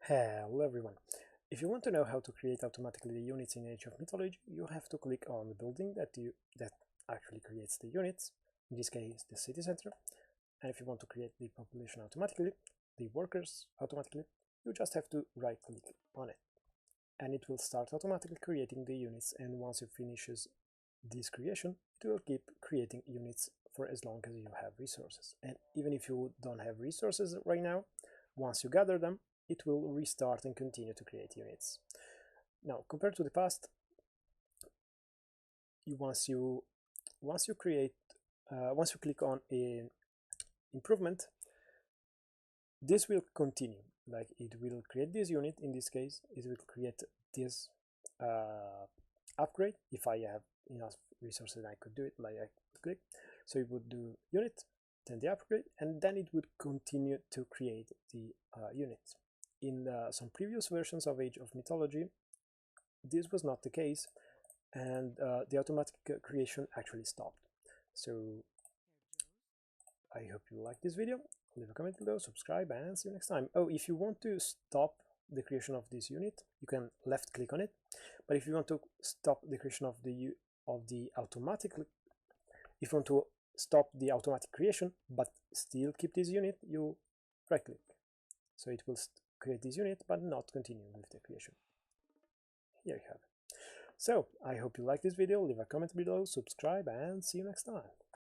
Hello everyone. If you want to know how to create automatically the units in Age of Mythology, you have to click on the building that actually creates the units, in this case the city center. And if you want to create the population automatically, the workers automatically, you just have to right click on it. And it will start automatically creating the units, and once it finishes this creation, it will keep creating units for as long as you have resources. And even if you don't have resources right now, once you gather them, it will restart and continue to create units. Now, compared to the past, once you click on an improvement, this will continue. Like, it will create this unit. In this case, it will create this upgrade. If I have enough resources, I could do it. Like, I click, so it would do unit, then the upgrade, and then it would continue to create the units. In some previous versions of Age of Mythology, this was not the case, and the automatic creation actually stopped. So I hope you like this video. Leave a comment below, subscribe, and see you next time. Oh, if you want to stop the creation of this unit, you can left click on it. But if you want to stop the creation of the automatic, if you want to stop the automatic creation but still keep this unit, you right click. So it will create this unit but not continue with the creation. Here you have it. So I hope you like this video. Leave a comment below, subscribe, and see you next time.